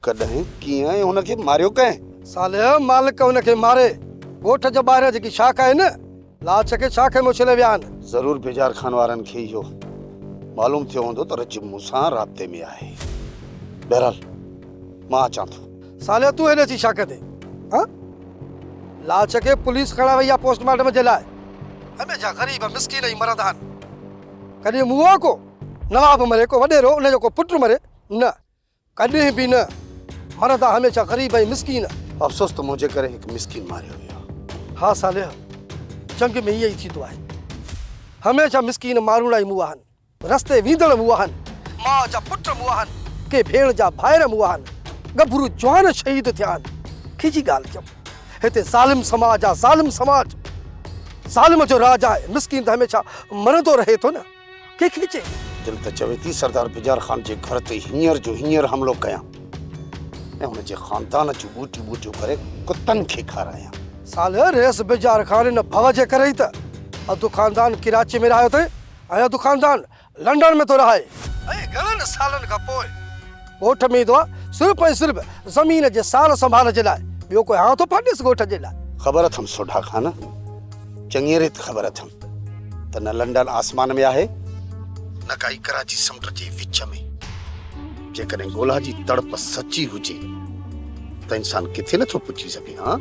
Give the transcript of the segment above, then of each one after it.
कॾहिं कीअं हुनखे मारियो कंहिं? साले मालिक हुनखे मारे ॻोठ जे ॿाहिरि जेकी शाख आहे न, लाच खे शाख में उछले विया आहिनि। ज़रूर बेजार खान वारनि खे इहो मालूम थियो हूंदो त रज मूंसां राब्ते में आहे। बहरहाल मां अचां थो। साले तूं हेॾे अची छा कंदे? हाँ? लाच खे पुलिस खणा वई आहे पोस्टमार्टम जे लाइ। हमेशा ग़रीब मिसकीन ई मरंदा आहिनि। कॾहिं मुआ को नवाब मरे, को वॾेरो उनजो को पुट मरे, न कॾहिं बि न। मरंदा हमेशा ग़रीब ऐं मिसकीन। अफ़सोस त मुंहिंजे करे हिकु मिसकीन मारियो वियो। हा साले, जंग में इहो ई थींदो आहे। हमेशा मिसकीन मारूड़ा ई मुआ आहिनि, रस्ते वींदड़ मुआ आहिनि, माउ जा पुट मुआ आहिनि, के भेण जा भाइर मुआ आहिनि, गभरू जवान शहीद थिया आहिनि। खिची ॻाल्हि चओ, हिते ज़ालिम समाज आहे, ज़ालिम समाज, ज़ालिम जो राज आहे। मिसकीन त हमेशा मरंदो रहे थो न, कंहिंखे चए? दिल त चवे थी सरदार बेजार खान जे घर ते हींअर जो हींअर हमलो कयां ऐं हुनजे ख़ानदान जूं ॿूटियूं ॿूटियूं करे कुतनि खे खारायां। साले रेस बेजार खान न भव जे करे ई त अधु ख़ानदान कराची में रहियो अथई ऐं अधु ख़ानदान लंडन में थो रहे। ऐं घणनि सालनि खां पोइ ॻोठ में ईंदो आहे सिर्फ़ु ऐं सिर्फ़ु ज़मीन जे सार संभाल जे लाइ। ॿियो कोई हां थो फाटेसि ॻोठ जे लाइ? ख़बर अथमि सोढा खान, चङी रीति ख़बर अथमि त न लंडन आसमान में आहे न काई कराची समुंड जे विच में। जेकॾहिं ॻोल्हा जी तड़प सची हुजे त इंसान किथे नथो पुॼी सघे। हाँ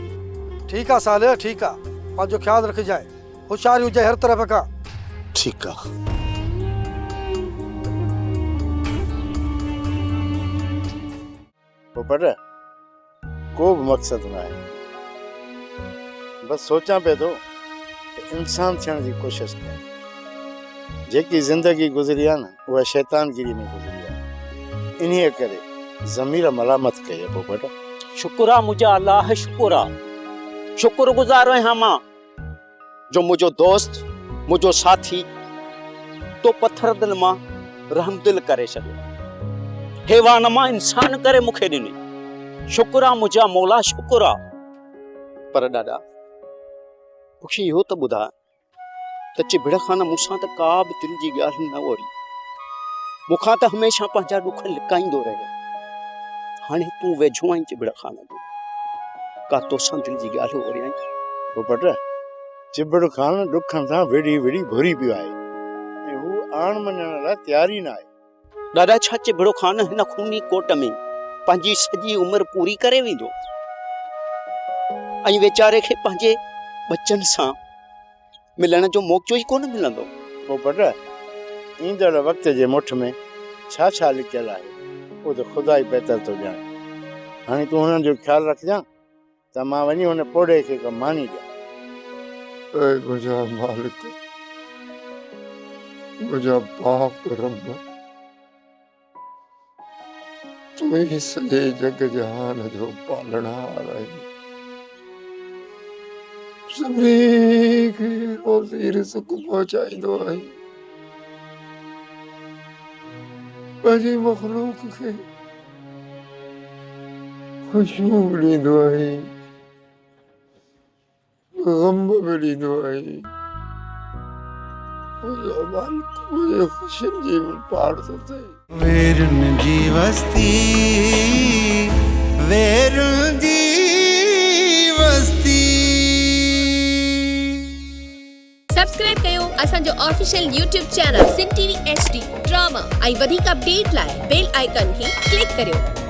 ठीकु आहे साले, ठीकु आहे, पंहिंजो ख़्यालु रखिजांइ, होशियारी हुजे हर तरफ़ खां। ठीकु आहे। पोपट को बि मक़सदु न आहे, बसि सोचां पियो थो त इंसान थियण जी कोशिशि कयां। जेकी ज़िंदगी गुज़री आहे न उहा शैतानगिरी में गुज़री आहे, इन्हीअ करे ज़मीर मलामत कई आहे। पोपट शुक्र आहे मुंहिंजा अलाह, शुक्र आहे, शुक्रगुज़ार आहियां मां जो मुंहिंजो दोस्त, मुंहिंजो साथी तो पत्थर दिल मां रहम दिल करे छॾियो, हैवान मां इंसान करे मूंखे ॾिनी। शुक्र आहे मुंहिंजा मौला, शुक्र आहे। पर ॾाॾा मूंखे इहो त ॿुधा त चिबिड़ खान मूंसां त का बि दिलि जी ॻाल्हि न वरी, मूंखां त हमेशह पंहिंजा ॾुख लिकाईंदो रहियो। हाणे तूं वेझो आहीं चिबिड़ खान जो, का तोसां दिलि जी ॻाल्हि वरी आई? पोपट चिबिड़ खान ॾुखनि सां विड़ी विड़ी भुरी पियो आहे ऐं हू आण मञण लाइ तयार ई न आहे। दादा छा चिबिड़ो खान हिन खूनी कोट में पंहिंजी सॼी उमिरि पूरी करे वेंदो ऐं वीचारे खे पंहिंजे बच्चनि सां मिलण जो मौक़ो ई कोन मिलंदो? पोपट ईंदड़ वक़्त जे मुठ में छा छा लिखियलु आहे उहो त ख़ुदा ई बहितर थो ॼाणे। हाणे तूं हुननि जो ख़्यालु रखजांइ त मां वञी हुन पोड़े खे का मानी ॾियां। मुंहिंजा मालिक, मुंहिंजा पाक रब, तूं ई सॼे जग जहान जो पालणहार आहीं। सभिनी खे रोज़ी रिज़्क़ पहुचाईंदो आहीं, पंहिंजी मख़लूक खे ख़ुशियूं बि ॾींदो आहीं, गम बि ॾींदो आहीं। मुंहिंजो मालिक मुंहिंजे ख़ुशियुनि जी बि पाड़ थो थिए। वेरुन जी वस्ती, वेरुन जी वस्ती। सब्सक्राइब कयो असांजो official YouTube channel Singh TV HD drama ऐं वधीक अपडेट लाइ बेल आइकन खे क्लिक करियो।